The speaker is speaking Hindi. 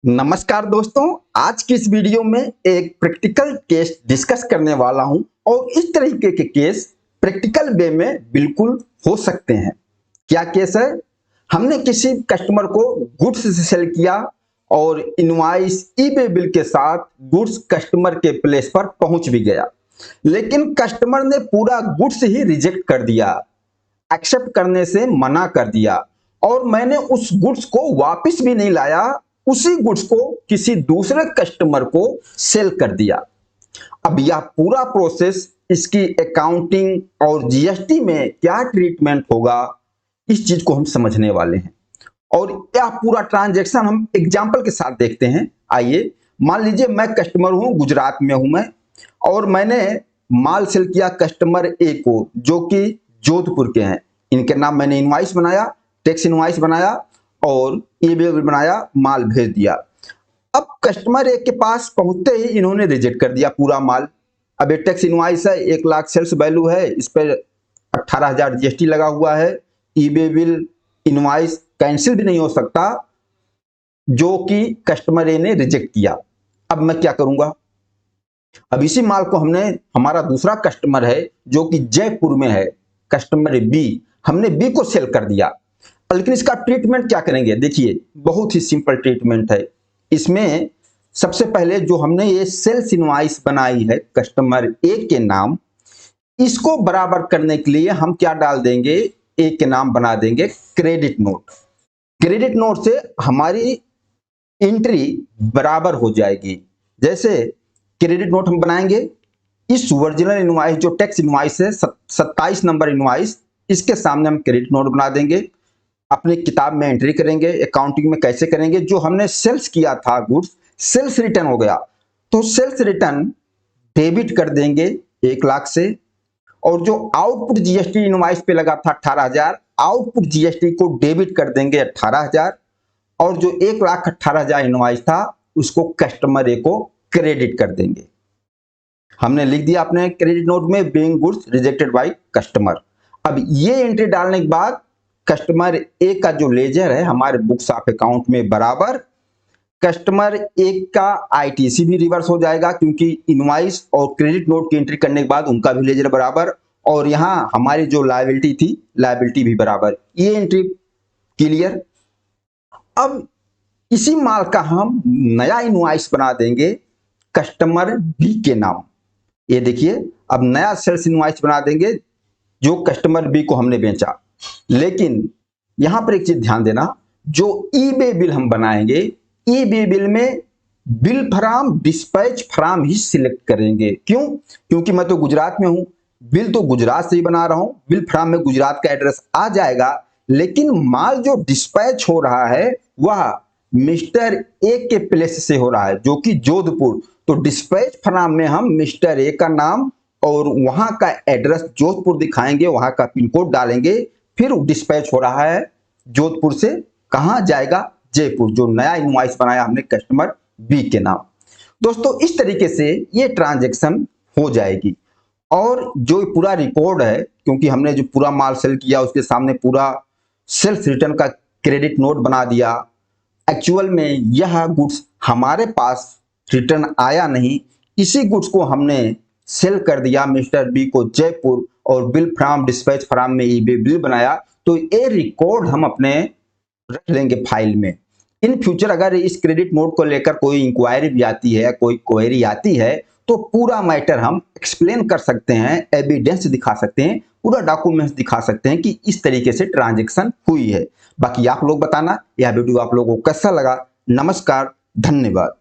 नमस्कार दोस्तों, आज की इस वीडियो में एक प्रैक्टिकल केस डिस्कस करने वाला हूं और इस तरीके के केस प्रैक्टिकल वे में बिल्कुल हो सकते हैं। क्या केस है? हमने किसी कस्टमर को गुड्स सेल किया और इनवॉइस ई-वे बिल के साथ गुड्स कस्टमर के प्लेस पर पहुंच भी गया, लेकिन कस्टमर ने पूरा गुड्स ही रिजेक्ट कर दिया, एक्सेप्ट करने से मना कर दिया और मैंने उस गुड्स को वापस भी नहीं लाया, उसी गुड्स को किसी दूसरे कस्टमर को सेल कर दिया। अब यह पूरा प्रोसेस, इसकी अकाउंटिंग और जीएसटी में क्या ट्रीटमेंट होगा, इस चीज को हम समझने वाले हैं और यह पूरा ट्रांजैक्शन हम एग्जांपल के साथ देखते हैं। आइए, मान लीजिए मैं कस्टमर हूं, गुजरात में हूं मैं, और मैंने माल सेल किया कस्टमर ए को, जो कि जोधपुर के हैं। इनके नाम मैंने इनवॉइस बनाया, टैक्स इनवॉइस बनाया और ई-वे बिल बनाया, माल भेज दिया। अब कस्टमर ए के पास पहुंचते ही इन्होंने रिजेक्ट कर दिया पूरा माल। अब ये टैक्स इनवॉइस है, 1 लाख सेल्स वैल्यू है, इस पर 18,000 जीएसटी लगा हुआ है। ई-वे बिल इनवॉइस कैंसिल भी नहीं हो सकता, जो कि कस्टमर ए ने रिजेक्ट किया। अब मैं क्या करूंगा? अब इसी माल को हमारा दूसरा कस्टमर है जो कि जयपुर में है, कस्टमर बी, हमने बी को सेल कर दिया। लेकिन इसका ट्रीटमेंट क्या करेंगे? देखिए, बहुत ही सिंपल ट्रीटमेंट है। इसमें सबसे पहले जो हमने ये सेल्स इनवॉइस बनाई है कस्टमर ए के नाम, इसको बराबर करने के लिए हम क्या डाल देंगे? ए के नाम बना देंगे क्रेडिट नोट। क्रेडिट नोट से हमारी एंट्री बराबर हो जाएगी। जैसे क्रेडिट नोट हम बनाएंगे, इस ओरिजिनल इनवॉइस जो टैक्स इनवॉइस है, 27 नंबर इनवॉइस, इसके सामने हम क्रेडिट नोट बना देंगे। अपनी किताब में एंट्री करेंगे। अकाउंटिंग में कैसे करेंगे? जो हमने सेल्स किया था गुड्स, सेल्स रिटर्न हो गया तो सेल्स रिटर्न डेबिट कर देंगे 1 लाख से, और जो आउटपुट जीएसटी इनवॉइस पे लगा था 18,000, आउटपुट जीएसटी को डेबिट कर देंगे 18,000, और जो 1,18,000 इनवॉइस था उसको कस्टमर ए को क्रेडिट कर देंगे। हमने लिख दिया अपने क्रेडिट नोट में, being goods rejected by customer. अब ये एंट्री डालने के बाद कस्टमर ए का जो लेजर है हमारे बुक्स ऑफ अकाउंट में बराबर, कस्टमर ए का आईटीसी भी रिवर्स हो जाएगा, क्योंकि इनवॉइस और क्रेडिट नोट की एंट्री करने के बाद उनका भी लेजर बराबर, और यहां हमारी जो लायबिलिटी थी, लायबिलिटी भी बराबर। ये एंट्री क्लियर। अब इसी माल का हम नया इनवॉइस बना देंगे कस्टमर बी के नाम। ये देखिए, अब नया सेल्स इनवॉइस बना देंगे जो कस्टमर बी को हमने बेचा। लेकिन यहां पर एक चीज ध्यान देना, जो ई-वे बिल हम बनाएंगे, ई-वे बिल में bill from dispatch from he select करेंगे। क्यों? क्योंकि मैं तो गुजरात में हूं, बिल तो गुजरात से ही बना रहा हूं, बिल फ्रॉम में गुजरात का एड्रेस आ जाएगा, लेकिन माल जो डिस्पैच हो रहा है वह मिस्टर ए के प्लेस से हो रहा है, जो कि जोधपुर। तो डिस्पैच फ्रॉम में हम मिस्टर ए का नाम और वहां का एड्रेस जोधपुर दिखाएंगे, वहां का पिन कोड डालेंगे, फिर डिस्पैच हो रहा है जोधपुर से, कहां जाएगा? जयपुर, जो नया इनवॉइस बनाया हमने कस्टमर बी के नाम। दोस्तों, इस तरीके से ये ट्रांजैक्शन हो जाएगी। और जो पूरा रिकॉर्ड है, क्योंकि हमने जो पूरा माल सेल किया उसके सामने पूरा सेल्स रिटर्न का क्रेडिट नोट बना दिया, एक्चुअल में यह गुड्स हमारे पास रिटर्न आया नहीं, इसी गुड्स को हमने सेल कर दिया मिस्टर बी को जयपुर, और बिल फ्रॉम डिस्पैच फ्रॉम में ई-वे बिल बनाया। तो ये रिकॉर्ड हम अपने रख लेंगे फाइल में। इन फ्यूचर अगर इस क्रेडिट नोट को लेकर कोई इंक्वायरी भी आती है, कोई क्वेरी आती है, तो पूरा मैटर हम एक्सप्लेन कर सकते हैं, एविडेंस दिखा सकते हैं, पूरा डॉक्यूमेंट्स दिखा सकते हैं कि इस तरीके से ट्रांजैक्शन हुई है। बाकी आप लोग बताना यह वीडियो आप लोगों को कैसा लगा। नमस्कार, धन्यवाद।